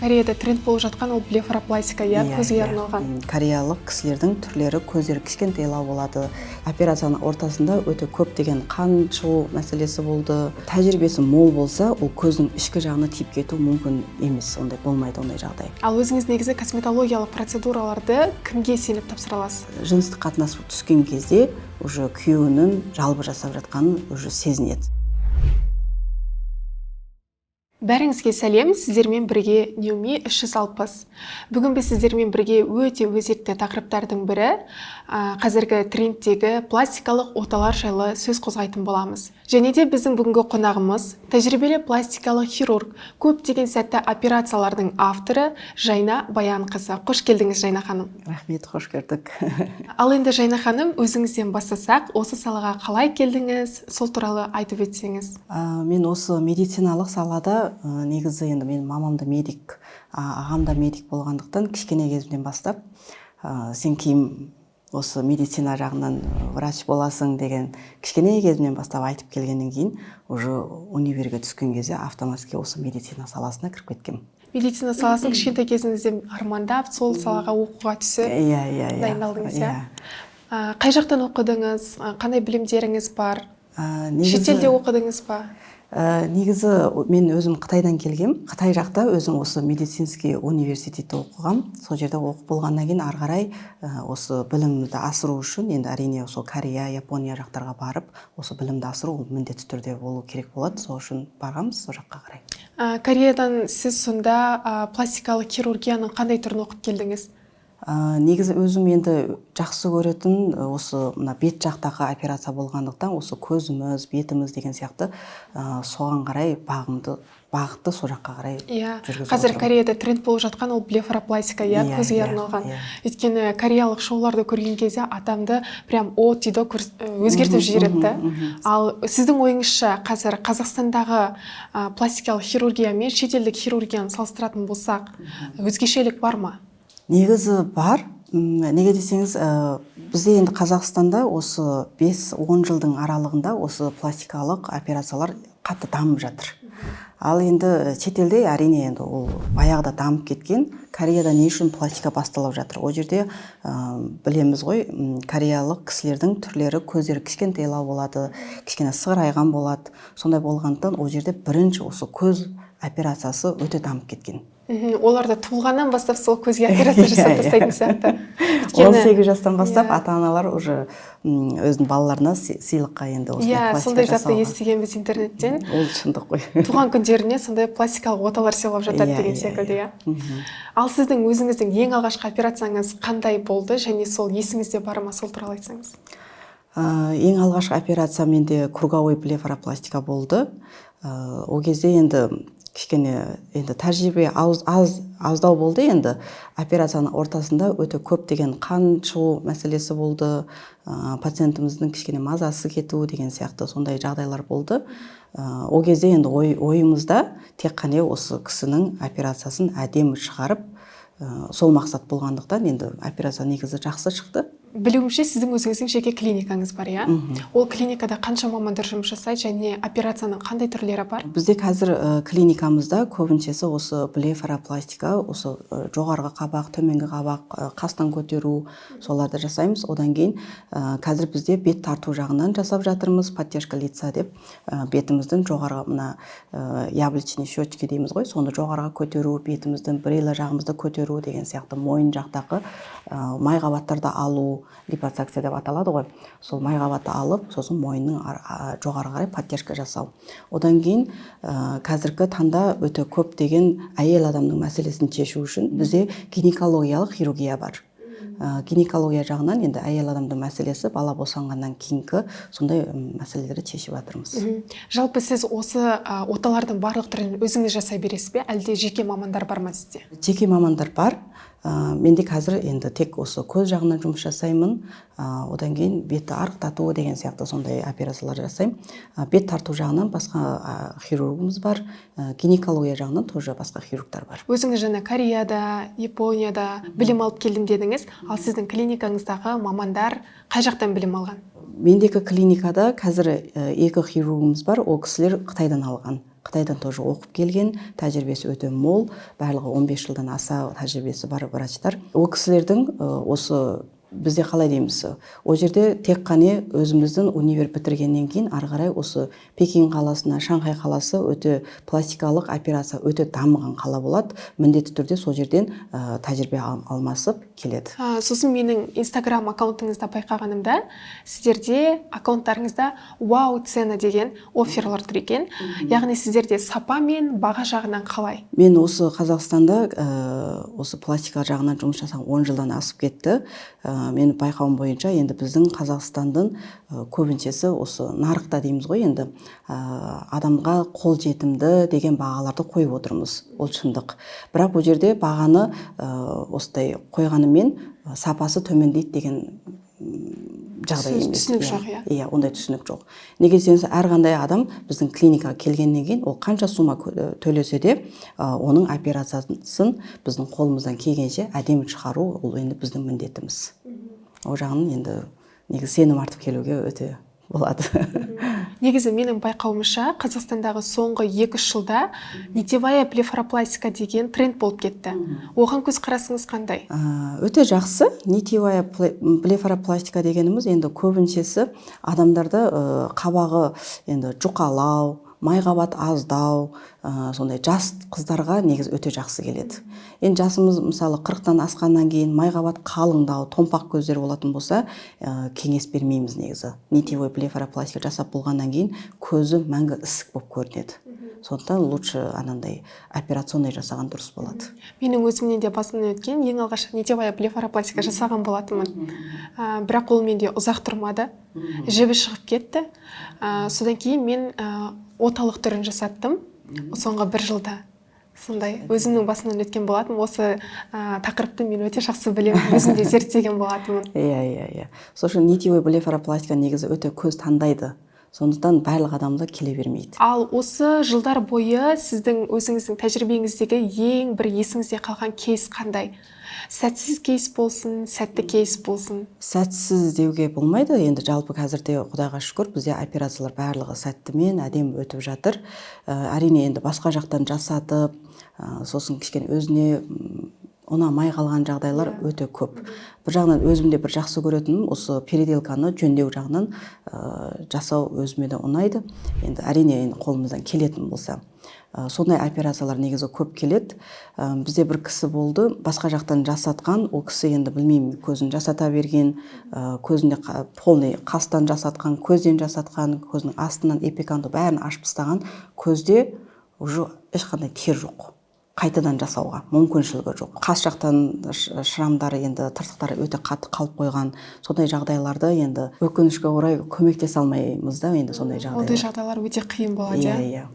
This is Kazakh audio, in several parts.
Кореяда тренд болып жатқан ол блефаропластика, көзге арналған. Кореялық кісілердің түрлері көздері кішкентайлау болады. Операцияның ортасында өте көп деген қан шығу мәселесі болды. Тәжірибесі мол болса, ол көздің ішкі жағына тиіп кету мүмкін емес, ондай болмайды ондай жағдай. Ал өзіңіз негізі косметологиялық процедураларды кімге сеніп тапсыра аласыз? Жыныстық қатынас түскен кезде уже күйеуінің жалбы жасап жатқанын уже сезінеді. Бәріңізге сәлем, сіздермен бірге Неоми 360. Бүгін біз сіздермен бірге өте өзекті тақырыптардың бірі, қазіргі трендтегі пластикалық оталар жайлы сөз қозғайтын боламыз. Және де біздің бүгінгі қонағымыз тәжірибелі пластикалық хирург, көптеген сәтті операциялардың авторы Жайна Баянқызы. Қош келдіңіз, Жайна ханым. Рахмет, қош көрдік. Ал енді Жайна ханым, өзіңізден бастасақ, осы салаға қалай келдіңіз, сол туралы айтып өтсеңіз. Мен осы медициналық салада негізі енді мен мамам да медик, ағам да медик болғандықтан кішкене кезімнен бастап сен кейін осы медицина жағынан врач боласың деген кішкене кезімнен бастап айтып келгеннен кейін уже универге түскен кезде автоматски осы медицина саласына кіріп кеткем. Медицина саласын кішкентай кезіңізден армандап, сол салаға оқуға түсіп дайындалдыңыз, Қай жақтан оқыдыңыз? Қандай білімдеріңіз бар? Шетелде оқыдыңыз ба? Негізі мен өзім Қытайдан келгем. Қытай жақта өзім осы медицинский университетті оқығам. Сол жерде оқып болғаннан кейін ары қарай осы білімді асыру үшін енді әрине сол Корея, Япония жақтарға барып, осы білімді асыру міндетті түрде болу керек болады. Сол үшін барамыз сол жаққа қарай. Кореядан сіз сонда пластикалық хирургияның қандай түрін оқып келдіңіз? Негізі өзім енді жақсы көретін осы бет жақтағы операция болғандықтан осы көзіміз, бетіміз деген сияқты соған қарай бағытты сол жаққа қарай жүргізіп қазір Кореяда тренд болып жатқан ол блефаропластика, көзге арналған. Өйткені кореялық шоуларды көрген кезде адамды прям дейді, өзгертіп жібереді. Ал сіздің ойыңызша қазір Қазақстандағы пластикалық хирургия мен шетелдік хирургияны салыстыратын болсақ, өзгешелік бар ма? Негізі бар. Неге десеңіз, бізде енді Қазақстанда осы 5-10 жылдың аралығында осы пластикалық операциялар қатты дамып жатыр. Ал енді шетелде әрине енді ол баяғыда дамып кеткен. Кореяда не үшін пластика басталып жатыр? Ол жерде білеміз ғой, кореялық кісілердің түрлері көздері кішкентайлау болады, кішкене сығырайған болады. Сондай болғандықтан ол жерде бірінші осы көз операциясы өте дамып кеткен. Оларда туылғаннан бастап сол көзге операция жасап тастайтын сияқты. 18 жастан бастап ата-аналар уже өзінің балаларына сыйлыққа енді осы пластика жасауға. Сондай затты естігенбіз интернеттен. Ол шындық қой. Туған күндеріне сондай пластикалық оталар сыйлап жатады деген секілді. Ал сіздің өзіңіздің ең алғашқы операцияңыз қандай болды және сол есіңізде бар ма, сол туралы айтсаңыз? Ең алғашқы операция менде круговой блефаропластика болды. Ол кезде енді кішкене енді тәжірибе аздау болды. Енді операцияның ортасында өте көп деген қан шығу мәселесі болды. Пациентіміздің кішкене мазасы кету деген сияқты сондай жағдайлар болды. Ол кезде енді ойымызда тек қана осы кісінің операциясын әдемі шығарып, сол мақсат болғандықтан енді операция негізі жақсы шықты. Білуімше, сіздің өзіңіздің жеке клиникаңыз бар, Ол клиникада қанша мамандар жұмыс жасайды және операцияның қандай түрлері бар? Бізде қазір клиникамызда көбіншесі осы блефаропластика, осы жоғарғы қабақ, төменгі қабақ, қастан көтеру, соларды жасаймыз. Одан кейін қазір бізде бет тарту жағынан жасап жатырмыз, подтяжка лица деп, бетіміздің жоғарғы яблочный щечки дейміз ғой, соны жоғарғы көтеру, бетіміздің бірейлі жағымызды көтеру деген сияқты мойын жақтағы майқабаттарды алу, липосакция деп аталады ғой. Сол майқабатты алып, сосын мойынның жоғары қарай подтяжка жасау. Одан кейін қазіргі таңда өте көп деген әйел адамның мәселесін шешу үшін бізде гинекологиялық хирургия бар. Гинекология жағынан енді әйел адамның мәселесі бала босанғаннан кейінгі сондай мәселелерді шешіп жатырмыз. Жалпы сіз осы оталардың барлық түрін өзіңіз жасай бересіз бе, әлде жеке мамандар бар ма сізде? Жеке мамандар бар. Менде қазір енді тек осы көз жағынан жұмыс жасаймын. Одан кейін бетті арықтату деген сияқты сондай операциялар жасаймын. Бет тарту жағынан басқа хирургымыз бар. Гинекология жағынан тоже басқа хирургтар бар. Өзіңіз жаңа Кореяда, Японияда білім алып келдім дедіңіз. Ал сіздің клиникаңыздағы мамандар қай жақтан білім алған? Мендегі клиникада қазір екі хирургымыз бар. Ол кісілер Қытайдан алған Қытайдан тоже оқып келген, тәжірибесі өте мол, барлығы 15 жылдан аса тәжірибесі бар врачтар. Ол кісілердің осы бізде қалай дейміз, ол жерде тек қана өзіміздің универ бітіргеннен кейін ары қарай осы Пекин қаласына, Шанхай қаласы өте пластикалық операция өте дамыған қала болады. Міндетті түрде сол жерден тәжірибе алмасып келеді. Сосын менің Instagram аккаунтыңызда байқағанымда, сіздерде аккаунттарыңызда вау цена деген офферлар тұр екен. Яғни сіздерде сапа мен баға жағынан қалай? Мен осы Қазақстанда осы пластика жағынан жұмыс жасаған 10 жылдан асып кетті. Мен байқауым бойынша енді біздің Қазақстандың көбіншесі осы нарықта дейміз ғой, енді адамға қол жетімді деген бағаларды қойып отырмыз. Ол шындық. Бірақ бұл жерде бағаны осылай қойғанымен сапасы төмендейді деген жағдай емес. Түсінік жоқ, иә, ондай түсінік жоқ. Неге десеңіз, әрқандай адам біздің клиникаға келгеннен кейін ол қанша сума төлесе де, оның операциясын біздің қолымыздан келгенше әдемі шығару ол енді біздің міндетіміз. Ол жағынан енді негізі сенім артып келуге өте болады. Негізі менің байқауымша Қазақстандағы соңғы 2-3 жылда нитевая блефаропластика деген тренд болып кетті. Оған көзқарасыңыз қандай? Өте жақсы. Нитевая блефаропластика дегеніміз енді көбіншесі адамдарды қабағы енді жұқалау, майқабат аздау, сондай жас қыздарға негіз өте жақсы келеді. Енді жасымыз мысалы 40-тан асқаннан кейін майқабат қалыңдау, томпақ көздер болатын болса, кеңес бермейміз негізі. Нитевой блефаропластика жасап болғаннан кейін көзі мәңгі ісік болып көрінеді. Сондықтан лучше анандай операционный жасаған дұрыс болады. Менің өзімнен де басымнан өткен ең алғаш нитевая блефаропластика жасаған болатынмын. Бірақ ол менде ұзақ тұрмады. Жібі шығып кетті. Содан кейін мен оталық түрін жасаттым. Соңғы 1 жылда. Сондай өзімнің басымнан өткен болатын. Осы тақырыпты мен өте жақсы білемін. Өзім де зерттеген болатынмын. Иә. Сосын нитевой блефаропластика негізі өте көз таңдайды. Сондықтан барлық адамда келе бермейді. Ал осы жылдар бойы сіздің өзіңіздің тәжірибеңіздегі ең бір есіңізде қалған кейс қандай? Сәтсіз кейс болсын, сәтті кейс болсын? Сәтсіз деуге болмайды. Енді жалпы қазірде Құдайға шүкір, бізде операциялар барлығы сәттімен әдемі өтіп жатыр. Әрине енді басқа жақтан жасатып, сосын кішкене өзіне ұнамай қалған жағдайлар өте көп. Бір жағынан өзімде бір жақсы көретінім осы переделканы жөндеу жағынан жасау өзіме де ұнайды. Енді әрине қолымыздан келетін болса. Сондай операциялар негізі көп келеді. Бізде бір кісі болды, басқа жақтан жасатқан, ол кісі енді білмеймін, көзін жасата берген, көзінде полный қастан жасатқан, көзден жасатқан, көзінің астынан эпиканды бәрін ашып тастаған, көзде уже ешқандай тер жоқ. Қайтадан жасауға мүмкіншілігі жоқ. Қас жақтан шрамдары енді тыртықтары өте қатты қалып қойған. Сондай жағдайларда енді өкінішке орай көмектесе алмаймыз да, енді сондай жағдайлар. Ондай жағдайлар өте қиын болады. Иә.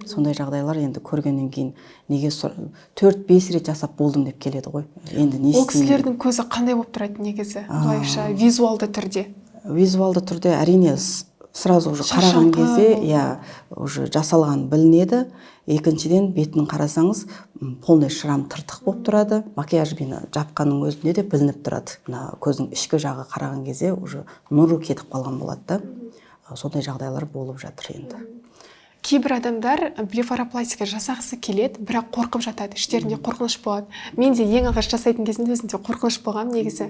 Сондай жағдайлар енді көргеннен кейін неге 4-5 рет жасап болдым деп келеді ғой. Енді не істеймін? Ол кісілердің көзі қандай болып тұрады негізі? Былайша визуалды түрде. Визуалды түрде әрине сразу уже қараған кезде, уже жасалған білінеді. Екіншіден бетінің қарасаңыз, полный шрам тыртық болып тұрады. Макияжбен жапқанның өзінде де білініп тұрады. Көздің ішкі жағы қараған кезде уже нұры кетіп қалған болады да. Сондай жағдайлар болып жатыр енді. Кейбір адамдар блефаропластика жасағысы келеді, бірақ қорқып жатады, іштерінде қорқыныш болады. Мен де ең алғаш жасайтын кезінде өзінде қорқыныш болған негізі.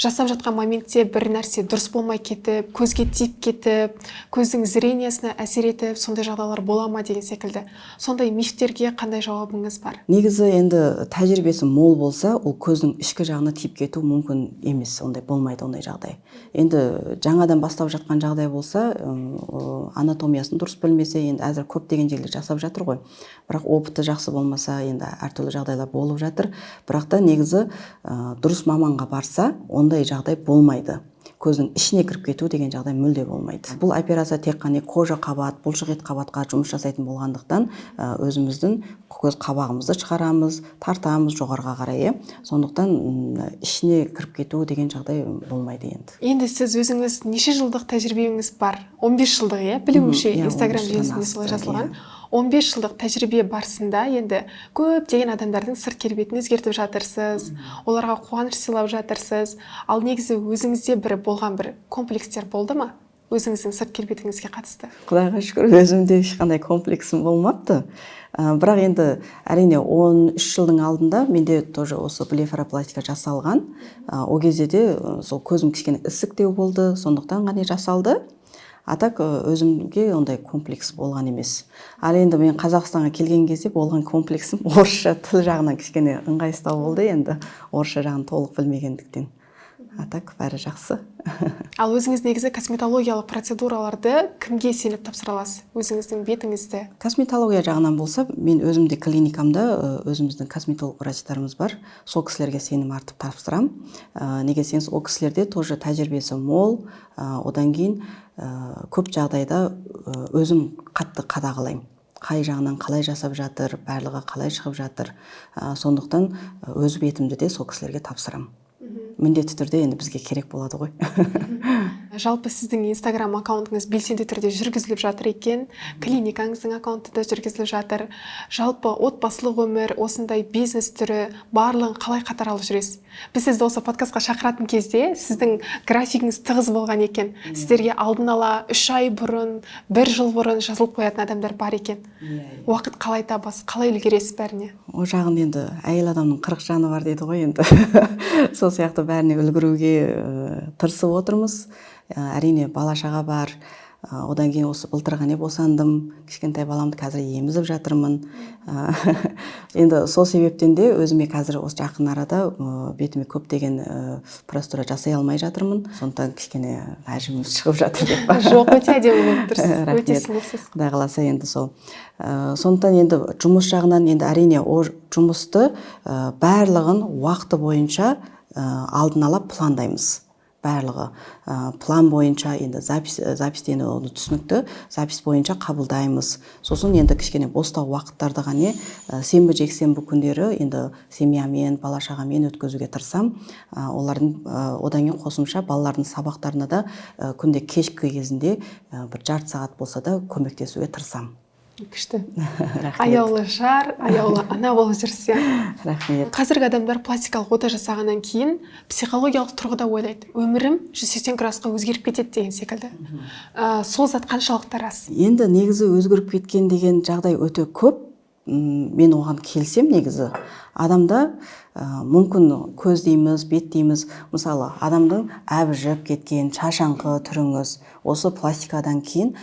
Жасап жатқан моментте бір нәрсе дұрыс болмай кетіп, көзге тиіп кетіп, көздің зрениесіне әсер етіп, сондай жағдайлар бола ма деген секілді. Сондай мифтерге қандай жауабыңыз бар? Негізі енді тәжірибесі мол болса, ол көздің ішкі жағына тиіп кету мүмкін емес, ондай болмайды ондай жағдай. Енді жаңадан бастап жатқан жағдай болса, анатомиясын дұрыс білмесе, енді әзір көптеген жерде жасап жатыр ғой. Бірақ опыты жақсы болмаса, енді әртүрлі жағдайлар болып жатыр. Бірақ та негізі дұрыс маманға барса, ондай жағдай болмайды. Көздің ішіне кіріп кету деген жағдай мүлде болмайды. Бұл операция тек қана кожа қабат, бұлшық ет қабатқа жұмыс жасайтын болғандықтан өзіміздің көз қабағымызды шығарамыз, тартамыз жоғарыға қарай. Сондықтан ішіне кіріп кету деген жағдай болмайды енді. Енді сіз өзіңіз неше жылдық тәжірибеңіз бар? 15 жылдық, білуімше Instagram желісінде солай жазылған. 15 жылдық тәжірибе барысында енді көптеген адамдардың сырт келбетін өзгертіп жатырсыз, оларға қуаныш сыйлап жатырсыз. Ал негізі өзіңізде болған бір комплекстер болды ма? өзіңіздің сырт келбетіңізге қатысты? Құдайға шүкір, өзімде ешқандай комплексім болмапты. Бірақ енді әрине 13 жылдың алдында менде тоже осы блефаропластика жасалған. О кезде де сол көзім кішкене ісіктеу болды, сондықтан ғана жасалды. А так өзімге ондай комплекс болған емес. Ал енді мен Қазақстанға келген кезде болған комплексім орысша тіл жағынан кішкене ыңғайсыздау болды енді, орысша жағын толық білмегендіктен. А так бәрі жақсы. Ал өзіңіз негізі косметологиялық процедураларды кімге сеніп тапсыра аласыз? Өзіңіздің бетіңізді? Косметология жағынан болса, мен өзімде клиникамда өзіміздің косметолог врачтарымыз бар. Сол кісілерге сенім артып тапсырам. Неге десеңіз, ол кісілерде тоже тәжірибесі мол, одан кейін көп жағдайда өзім қатты қадағалаймын. Қай жағынан қалай жасап жатыр, барлығы қалай шығып жатыр. Сондықтан өз бетімді де сол кісілерге тапсырам. Міндетті түрде енді бізге керек болады ғой. Жалпы сіздің Instagram аккаунтыңыз белсенді түрде жүргізіліп жатыр екен, клиникаңыздың аккаунты да жүргізіліп жатыр. Жалпы отбасылық өмір, осындай бизнес түрі барлығын қалай қатар алып жүресіз? Біз сізді осы подкастқа шақыратын кезде сіздің графигіңіз тығыз болған екен. Сіздерге алдын ала 3 ай бұрын, 1 жыл бұрын жазылып қоятын адамдар бар екен. Уақыт қалай табасыз, қалай үлгересіз бәріне? О жағын енді әйел адамның 40 жаны бар дейді ғой енді. Сол сияқты бәріне үлгіруге тырысып отырмыз. Әрине бала шаға бар. Одан кейін осы былтыр ғана босандым. Кішкентай баламды қазір емізіп жатырмын. Енді сол себептен де өзіме қазір осы жақын арада бетіме көптеген процедура жасай алмай жатырмын. Сондықтан кішкене әжіміз шығып жатыр деп бар. Жоқ, өте әдемі болып тұрсыз. Өте сұлусыз. Құдай қаласа енді сол. Сондықтан енді жұмыс жағынан енді әрине о жұмысты барлығын уақыты бойынша алдын ала пландаймыз. Барлығы план бойынша енді запистен оны түсінікті запис бойынша қабылдаймыз. Сосын енді кішкене бостау уақыттарды ғана сенбі жексенбі күндері енді семьямен, бала шағамен өткізуге тырысам. Олардың одан кейін қосымша балалардың сабақтарына да күнде кешкі кезінде бір жарты сағат болса да көмектесуге тырысам. Күшті. Аяулы жар, аяулы ана болып жүрсіз. Рахмет. Қазіргі адамдар пластикалық ота жасағаннан кейін психологиялық тұрғыда ойлайды. Өмірім 180 градусқа өзгеріп кетеді деген секілді. Сол зат қаншалықты рас? Енді негізі өзгеріп кеткен деген жағдай өте көп. Мен оған келсем негізі. Адамда мүмкін көз дейміз, бет дейміз. Мысалы, адамдың әбжіп кеткен, шашаңқы түріңіз осы пластикадан кейін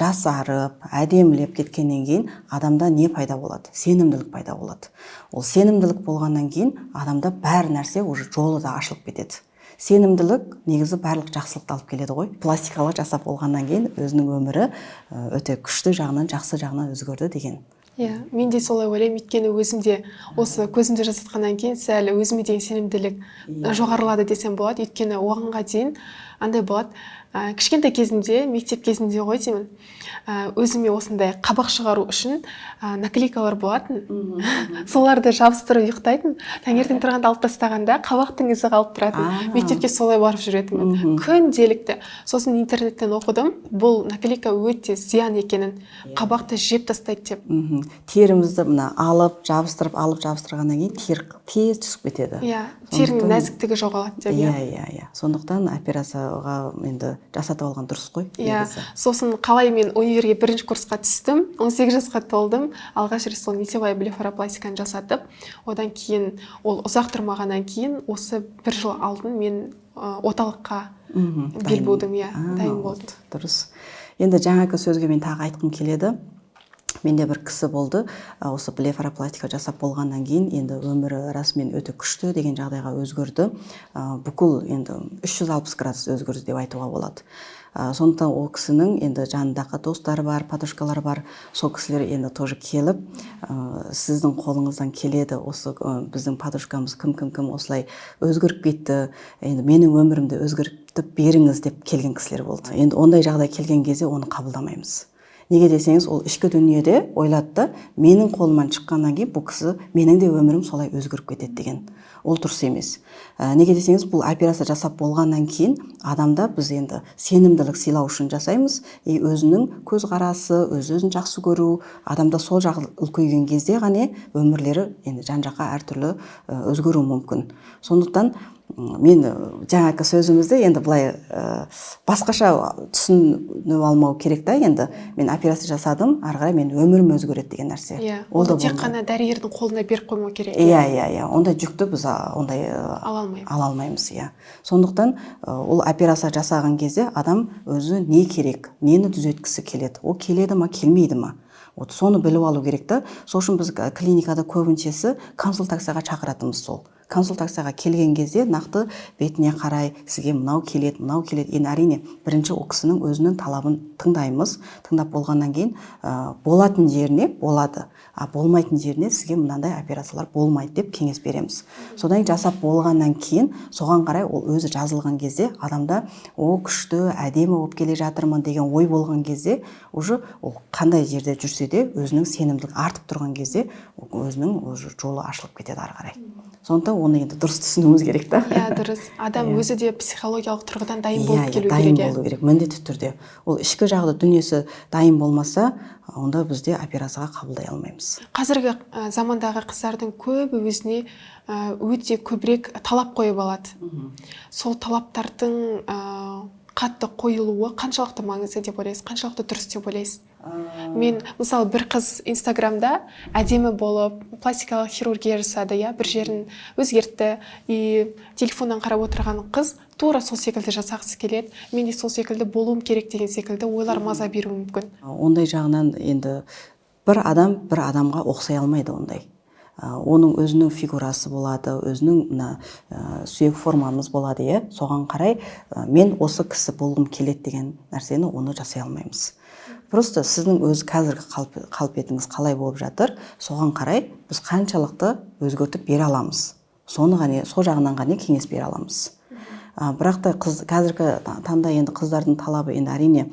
жасарып, әдемілеп кеткеннен кейін адамда не пайда болады? Сенімділік пайда болады. Ол сенімділік болғаннан кейін адамда бәр нәрсе уже жолы да ашылып кетеді. Сенімділік негізі барлық жақсылықты алып келеді ғой. Пластикалық жасап болғаннан кейін өзінің өмірі өте күшті жағынан, жақсы жағынан өзгерді деген. Мен де солай ойлаймын, өйткені өзімде осы көзімді жасатқаннан кейін сәл өзіме деген сенімділік жоғарылады десем болады. Өйткені оғанға дейін андай болады. Кішкентай кезімде, мектеп кезінде ғой деймін, өзіме осындай қабақ шығару үшін наклейкалар болатын. Соларды жабыстырып ұйықтайтын. Таңертең тұрғанда алып тастағанда қабақтың ізі қалып тұратын. Мектепке солай барып жүретінмін. Күнделікті. Сосын интернеттен оқыдым, бұл наклейка өте зиян екенін, қабақты жеп тастайды деп. Терімізді мына алып жабыстырғаннан кейін тер тез түсіп кетеді. Терінің нәзіктігі жоғалады деп. Сондықтан операцияға енді жасатып алған дұрыс қой. Сосын қалай мен универге 1-ші курсқа түстім, 18 жасқа толдым, алғаш рет сол несебай блефаропластиканы жасатып, одан кейін ол ұзақ тұрмағаннан кейін осы 1 жыл алдын мен орталыққа бел будым, дайын болдым. Дұрыс. Енді жаңағы сөзге мен тағы айтқым келеді. Менде бір кісі болды, осы блефаропластика жасап болғаннан кейін енді өмірі расымен өте күшті деген жағдайға өзгерді. Бүкіл енді 360 градус өзгерді деп айтуға болады. Сондықтан ол кісінің енді жанындағы достары бар, подружкалары бар. Сол кісілер енді тоже келіп, сіздің қолыңыздан келеді, осы біздің подружкамыз кім осылай өзгеріп кетті, енді менің өмірімді өзгертіп беріңіз деп келген кісілер болды. Енді ондай жағдай келген кезде оны қабылдамаймыз. Неге десеңіз, ол ішкі дүниеде ойлады да, менің қолымнан шыққаннан кейін бұл кісі менің де өмірім солай өзгеріп кетеді деген. Ол дұрыс емес. Неге десеңіз, бұл операция жасап болғаннан кейін адамда біз енді сенімділік сыйлау үшін жасаймыз, өзінің көзқарасы, өзін жақсы көру, адамда сол жағы үлкейген кезде ғана өмірлері енді жан-жаққа әртүрлі өзгеру мүмкін. Сондықтан мен жаңағы сөзімізді енді былай басқаша түсініп алмау керек та, енді мен операция жасадым, ары қарай мен өмірім өзгереді деген нәрсе. Оны тек қана дәрігердің қолына беріп қоймау керек. Иә, ондай жүкті біз ондай ала алмаймыз. Сондықтан ол операция жасаған кезде адам өзі не керек, нені түзеткісі келеді, ол келеді ма, келмейді ма? Вот соны біліп алу керек та. Сол үшін біз клиникада көбіншесі консультацияға шақыратымыз сол. Консультацияға келген кезде нақты бетіне қарай, сізге мынау келеді. Енді әрине бірінші ол кісінің өзінің талабын тыңдаймыз. Тыңдап болғаннан кейін болатын жеріне болады, болмайтын жеріне сізге мынандай операциялар болмайды деп кеңес береміз. Содан жасап болғаннан кейін соған қарай ол өзі жазылған кезде адамда о күшті, әдемі болып келе жатырмын деген ой болған кезде уже ол қандай жерде жүрсе де өзінің сенімділік артып тұрған кезде өзінің жолы ашылып кетеді ары қарай. Сондықтан оны енді дұрыс түсінуіміз керек та. Дұрыс. Адам өзі де психологиялық тұрғыдан дайын болып келу керек. Дайын болу керек, міндетті түрде. Ол ішкі жағы дүниесі дайын болмаса, онда бізде операцияға қабылдай алмаймыз. Қазіргі замандағы қыздардың көбі өзіне өте көбірек талап қойып алады. Сол талаптардың қатты қойылуы қаншалықты маңызды деп ойлайсыз, қаншалықты дұрыс деп ойлайсыз? Мен мысалы бір қыз Инстаграмда әдемі болып пластикалық хирургия жасады, бір жерін өзгертті, и телефоннан қарап отырған қыз тура сол секілді жасағысы келеді, мен де сол секілді болуым керек деген секілді ойлар маза беруі мүмкін. Ондай жағынан енді бір адамға ұқсай алмайды ондай. Оның өзінің фигурасы болады, өзінің сүйек формамыз болады, соған қарай мен осы кісі болғым келеді деген нәрсені оны жасай алмаймыз. Просто сіздің өз қазіргі қалпетіңіз қалай болып жатыр, соған қарай біз қаншалықты өзгертіп бере аламыз. Сол жағынан ғана кеңес бере аламыз. Бірақ та қазіргі таңда енді қыздардың талабы енді әрине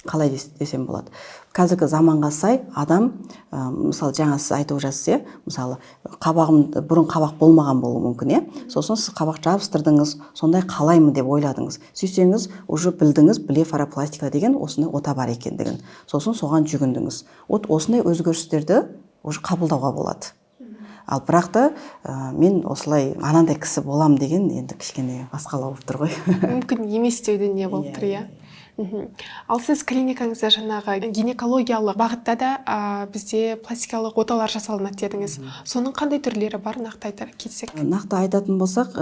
қалай десем болады. Қазіргі заманға сай адам, мысалы жаңа сіз айтып жатсыз, мысалы бұрын қабақ болмаған болуы мүмкін, сосын сіз қабақ жабыстырдыңыз, сондай қалаймын деп ойладыңыз. Сөйтсеңіз, уже білдіңіз, блефаропластика деген осындай ота бар екендігін. Сосын соған жүгіндіңіз. Осындай өзгерістерді уже қабылдауға болады. Ал бірақ та мен осылай анандай кісі болам деген енді кішкене басқалау болып тұр ғой. Мүмкін емес деуді не болып тұр, Ал сіз клиникаңызда жаңағы гинекологиялық бағытта да бізде пластикалық оталар жасалынады дедіңіз. Соның қандай түрлері бар, нақты айтар кетсек? Нақты айтатын болсақ,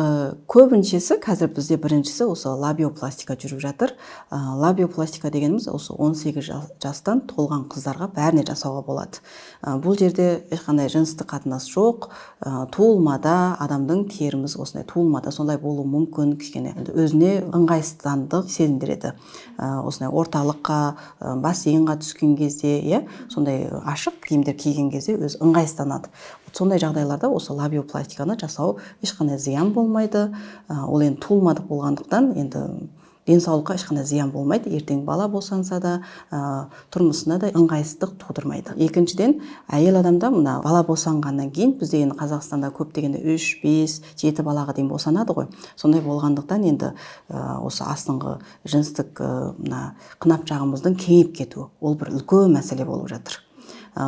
көбіншесі қазір бізде біріншісі осы лабиопластика жүріп жатыр. Лабиопластика дегеніміз осы 18 жастан толған қыздарға бәріне жасауға болады. Бұл жерде ешқандай жыныстық қатынас жоқ. Туылмада адамдың теріміз осындай туылмада сондай болуы мүмкін, кішкене өзіне ыңғайсыздандық сезіндіреді. Осындай орталыққа, бассейнға түскен кезде, сондай ашық киімдер киген кезде өз ыңғайсызданады. Сондай жағдайларда осы лабиопластиканы жасау ешқандай зиян болмайды. Ол енді туылмадық болғандықтан енді денсаулыққа ешқандай зиян болмайды. Ертең бала босанса да, тұрмысына да ыңғайсыздық тудырмайды. Екіншіден, әйел адамда мына бала босанғаннан кейін бізде енді Қазақстанда көптегенде 3, 5, 7 балаға дейін босанады ғой. Сондай болғандықтан енді осы астыңғы жыныстық қынап жағымыздың кеңейіп кетуі, ол бір үлкен мәселе болып жатыр.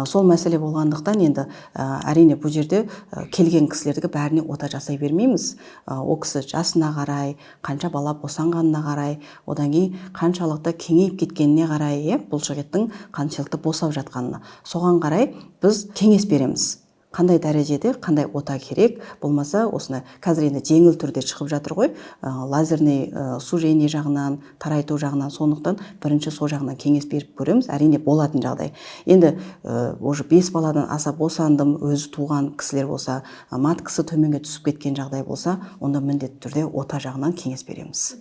Сол мәселе болғандықтан енді әрине бұл жерде келген кісілердікі бәріне ота жасай бермейміз. О кісі жасына қарай, қанша бала босанғанына қарай, одан кейін қаншалықты кеңейіп кеткеніне қарай, бұлшықеттің қаншалықты босап жатқанына. Соған қарай біз кеңес береміз. Қандай дәрежеде, қандай ота керек, болмаса осыны қазір енді жеңіл түрде шығып жатыр ғой, лазерный сужение жағынан, тарайту жағынан, сондықтан бірінші сол жағынан кеңес беріп көреміз, әрине болатын жағдай. Енді уже 5 баладан аса босандым, өзі туған кісілер болса, маткасы төменге түсіп кеткен жағдай болса, онда міндетті түрде ота жағынан кеңес береміз.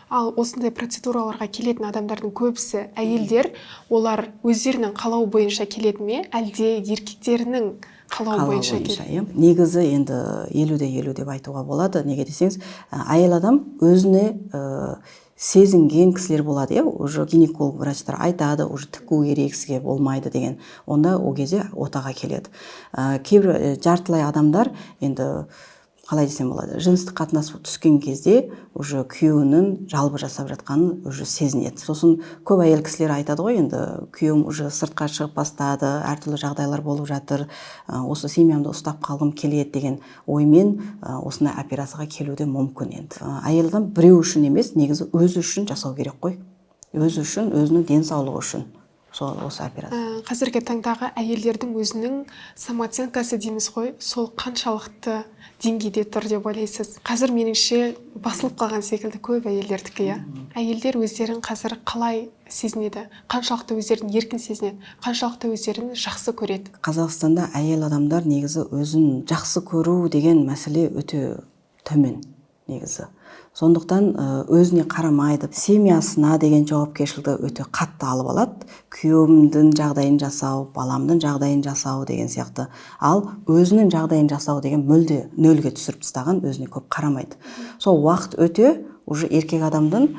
Ал осындай процедураларға келетін адамдардың көбісі әйелдер, олар өздерінің қалауы бойынша келеді ме, әлде еркектерінің қалауы бойынша келеді? Негізі енді 50-50 деп айтуға болады. Неге десеңіз, әйел адам өзіне сезінген кісілер болады, уже гинеколог врачтар айтады, уже тіку керек, сізге болмайды деген. Онда ол кезде отаға келеді. Кейбір жартылай адамдар енді қалай десем болады, жыныстық қатынас түскен кезде уже күйеуінің жалбы жасап жатқанын уже сезінеді. Сосын көп әйел кісілер айтады ғой, енді күйеуім уже сыртқа шығып бастады, әртүрлі жағдайлар болып жатыр, осы семьямды ұстап қалғым келеді деген оймен осындай операцияға келуде мүмкін. Енді әйел адам біреу үшін емес, негізі өзі үшін жасау керек қой. Өзі үшін, өзінің денсаулығы үшін. Осы операция. Қазіргі таңдағы әйелдердің өзінің самооценкасы дейміз ғой, сол қаншалықты деңгейде тұр деп ойлайсыз? Қазір меніңше басылып қалған секілді көп әйелдердікі, иә. Әйелдер өздерін қазір қалай сезінеді? Қаншалықты өздерін еркін сезінеді? Қаншалықты өздерін жақсы көреді? Қазақстанда әйел адамдар негізі өзін жақсы көру деген мәселе өте төмен негізі. Сондықтан өзіне қарамайды, семьясына деген жауапкершілікті өте қатты алып алады. Күйеуімдің жағдайын жасау, баламның жағдайын жасау деген сияқты. Ал өзінің жағдайын жасау деген мүлде нөлге түсіріп тастаған, өзіне көп қарамайды. Сол уақыт өте уже еркек адамдың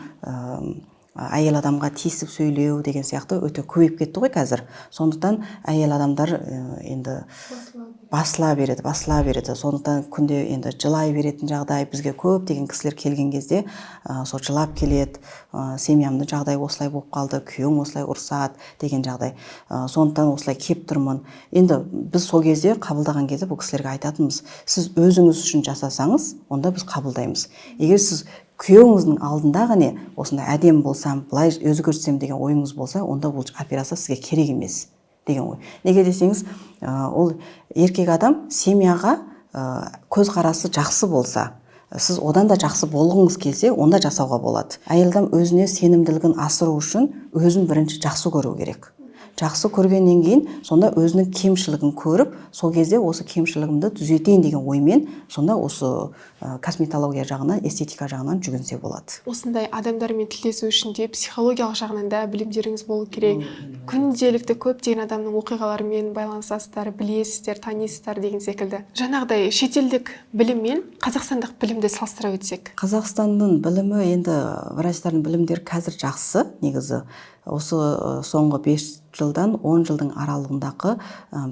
әйел адамға тиісіп сөйлеу деген сияқты өте көбейіп кетті ғой қазір. Сондықтан әйел адамдар енді басыла береді. Сондықтан күнде енді жылай беретін жағдай, бізге көп деген кісілер келген кезде сол жылап келеді, семьямның жағдайы осылай болып қалды, күйеуім осылай ұрсады деген жағдай. Сондықтан осылай кеп тұрмын. Енді біз сол кезде қабылдаған кезде бұл кісілерге айтатынымыз, сіз өзіңіз үшін жасасаңыз, онда біз қабылдаймыз. Егер сіз күйеуіңіздің алдында ғана осындай әдемі болсам, былай өзгертсем деген ойыңыз болса, онда бұл операция сізге керек емес деген ой. Неге десеңіз, ол еркек адам семьяға көзқарасы жақсы болса, сіз одан да жақсы болғыңыз келсе, онда жасауға болады. Әйел адам өзіне сенімділігін асыру үшін өзін бірінші жақсы көру керек. Жақсы көргеннен кейін, сонда өзінің кемшілігін көріп, сол кезде осы кемшілігімді түзетейін деген оймен, сонда осы косметология жағынан, эстетика жағынан жүгінсе болады. Осындай адамдармен тілдесу үшін де психологиялық жағынан да білімдеріңіз болу керек. Күнделікті көптеген адамның оқиғаларымен байланысасыздар, білесіздер, танисыздар деген секілді. Жаңағыдай шетелдік білім мен қазақстандық білімді салыстыра өтсек. Қазақстанның білімі, енді врачтардың білімдері қазір жақсы, негізі. Осы соңғы 5 жылдан 10 жылдың аралығындағы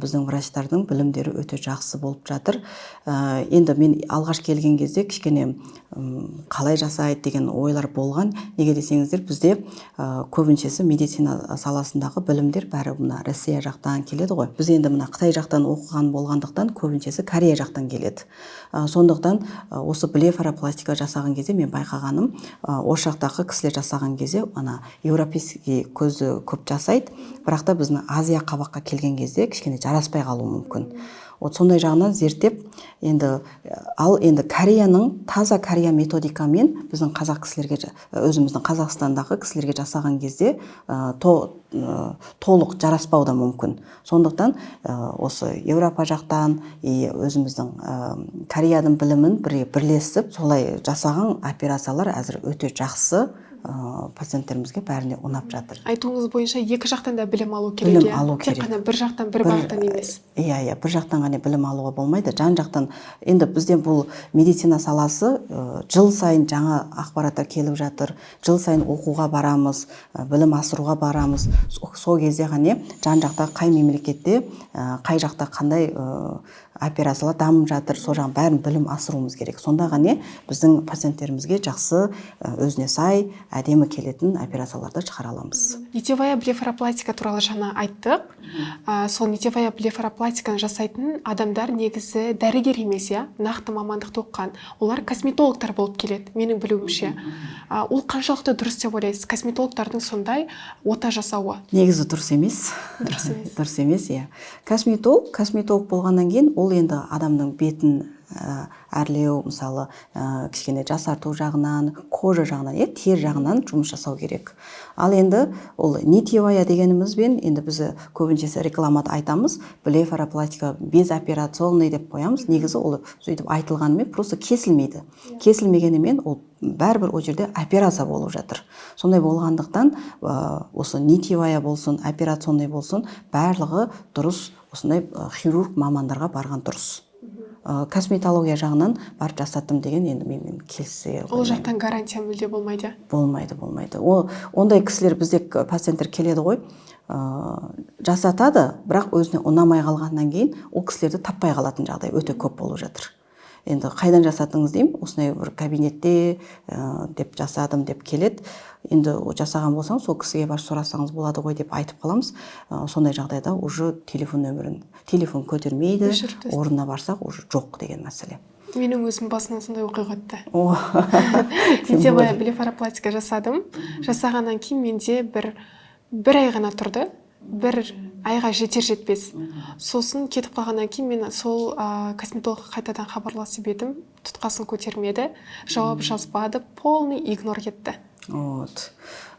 біздің врачтардың білімдері өте жақсы болып жатыр. Енді мен алғаш келген кезде кішкене қалай жасайды деген ойлар болған. Неге десеңіздер, бізде көбіншесі медицина саласындағы білімдер бәрі мына Россия жақтан келеді ғой. Біз енді мына Қытай жақтан оқыған болғандықтан көбіншесі Корея жақтан келеді. Сондықтан осы блефаропластика жасаған кезде мен байқағаным, осы жақтағы кісілер жасаған кезде ана европейский көзді көп жасайды, бірақ та біздің Азия қабаққа келген кезде кішкене жараспай қалуы мүмкін. Сондай жағынан зерттеп, енді Кореяның таза Корея методикамен біздің қазақ кісілерге, өзіміздің Қазақстандағы кісілерге жасаған кезде толық жараспау да мүмкін. Сондықтан осы Европа жақтан өзіміздің Кореяның білімін бірлесіп, солай жасаған операциялар әзір өте жақсы пациенттерімізге бәріне ұнап жатыр. Айтуыңыз бойынша екі жақтан да білім алу керек. Білім алу керек. Тек қана бір жақтан, бір бағыттан емес. Иә, бір жақтан ғана білім алуға болмайды. Жан-жақтан, енді бізден бұл медицина саласы жыл сайын жаңа ақпараттар келіп жатыр. Жыл сайын оқуға барамыз, білім асыруға барамыз. Сол кезде ғана жан-жақта қай мемлекетте, қай жақта қандай операциялар дамып жатыр, сол жағын бәрін білім асыруымыз керек. Сонда ғана біздің пациенттерімізге жақсы, өзіне сай, әдемі келетін операцияларды шығара аламыз. Нитевая блефаропластика туралы жаңа айттық. Сол нитевая блефаропластиканы жасайтын адамдар негізі дәрігер емес, нақты мамандықты оқыған. Олар косметологтар болып келеді, менің білуімше. Ол қаншалықты дұрыс деп ойлайсыз? Косметологтардың сондай ота жасауы? Негізі дұрыс емес. Дұрыс емес, иә. Косметолог болғаннан кейін ол енді адамның бетін әрлеу, мысалы, кішкене жасарту жағынан, кожа жағынан, тер жағынан жұмыс жасау керек. Ал енді ол нитевая дегенімізбен, енді біз көбіншесі рекламада айтамыз, блефаропластика безоперационный деп қоямыз. Негізі ол сөйтіп айтылғанымен просто кесілмейді. Кесілмегенімен ол бәрібір ол жерде операция болып жатыр. Сондай болғандықтан осы нитевая болсын, операционный болсын, барлығы дұрыс, осындай хирург мамандарға барған дұрыс. Косметология жағынан барып жасаттым деген енді мен келсе. Ол жақтан гарантия мүлде болмайды? Болмайды. Ондай кісілер бізде пациенттер келеді ғой, жасатады, бірақ өзіне ұнамай қалғаннан кейін ол кісілерді таппай қалатын жағдай өте көп болып жатыр. енді қайдан жасадыңыз деймін, осындай бір кабинетте деп жасадым деп келеді. Енді жасаған болсаң, сол кісіге барып сұрасаңыз болады ғой деп айтып қаламыз. Сондай жағдайда уже телефон көтермейді, орнына барсақ уже жоқ деген мәселе. Менің өзім басынан сондай оқиға өтті. Нитевая блефаропластика жасадым. Жасағаннан кейін менде бір ай ғана тұрды. Бір айға жетер-жетпес. Сосын кетіп қалғаннан кейін мен сол косметологқа қайтадан хабарласып едім. Тұтқасын көтермеді, жауап жазбады, полный игнор кетті.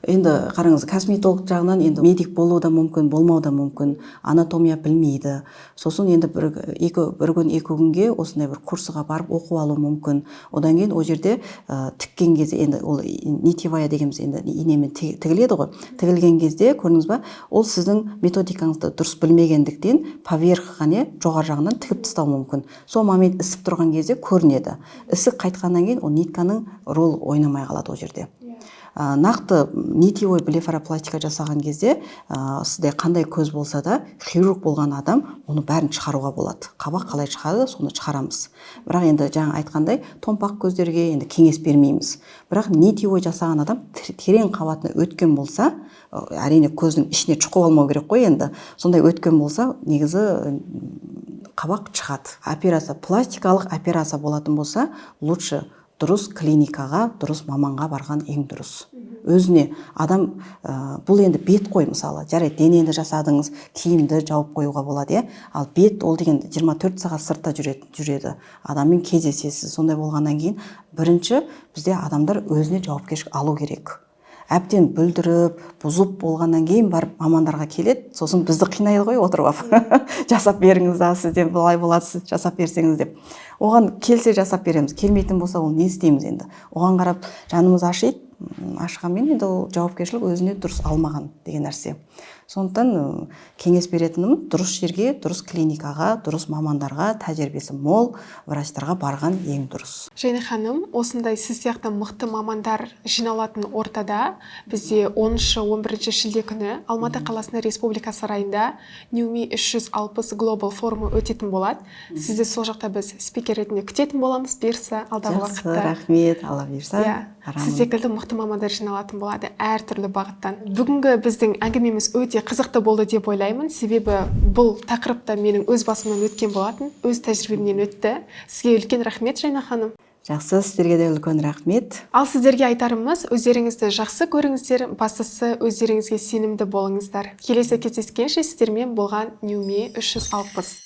Енді қараңыз, косметолог жағынан енді медик болуы да мүмкін, болмау да мүмкін, анатомия білмейді. Сосын енді бір күн, екі күнге осындай бір курсыға барып оқу алу мүмкін. Одан кейін ол жерде тіккен кезде, енді ол нитевая дегеніміз енді инемен тігіледі ғой. Тігілген кезде, көрдіңіз ба, ол сіздің методикаңызды дұрыс білмегендіктен поверх ғана жоғары жағынан тігіп тастау мүмкін. Сол момент ісіп тұрған кезде көрінеді. Ісік қайтқаннан кейін ол нитканың рол ойнамай қалады ол жерде. Нақты нитевой блефаропластика жасаған кезде сізде қандай көз болса да, хирург болған адам оны бәрін шығаруға болады. Қабақ қалай шығады, соны шығарамыз. Бірақ енді жаңа айтқандай, томпақ көздерге енді кеңес бермейміз. Бірақ нитевой жасаған адам терең қабатына өткен болса, әрине көздің ішіне шұқып алмау керек қой енді. Сондай өткен болса, негізі қабақ шығады. Операция, пластикалық операция болатын болса, лучше дұрыс клиникаға, дұрыс маманға барған ең дұрыс. Өзіне адам, бұл енді бет қой мысалы, жарайды, денені жасадыңыз, киімді жауып қоюға болады, ал бет ол деген 24 сағат сыртта жүреді. Адаммен кездесесіз. Сондай болғаннан кейін, бірінші бізде адамдар өзіне жауапкершілік алу керек. Әбден бүлдіріп, бұзып болғаннан кейін барып мамандарға келеді, сосын бізді қинайды ғой отырып. Жасап беріңіз да, сізден былай болады, сіз жасап берсеңіз деп. Оған келсе жасап береміз, келмейтін болса ол не істейміз енді. Оған қарап жанымыз ашиды, ашқанмен енді ол жауапкершілік өзіне дұрыс алмаған деген нәрсе. Сондықтан кеңес беретінім дұрыс жерге, дұрыс клиникаға, дұрыс мамандарға, тәжірибесі мол врачтарға барған ең дұрыс. Жайна ханым, осындай сіз сияқты мықты мамандар жиналатын ортада бізде 10-11 шілде күні Алматы қаласының Республика сарайында Ньюми 360 Global форумы өтетін болады. Сізді сол жақта біз спикер ретінде күтетін боламыз, берсі алдағы уақытта. Жақсы, рахмет, Алла берсі. Сіз секілді мықты мамандар жиналатын болады әртүрлі бағыттан. Бүгінгі біздің әңгімеміз өте қызықты болды деп ойлаймын, себебі бұл тақырыпта менің өз басымнан өткен болатын, өз тәжірибемнен өтті. Сізге үлкен рахмет, Жайна ханым. Жақсы, сіздерге де үлкен рахмет. Ал сіздерге айтарымыз, өздеріңізді жақсы көріңіздер, бастысы өздеріңізге сенімді болыңыздар. Келесі кездескенше сіздермен болған Ньюми 360.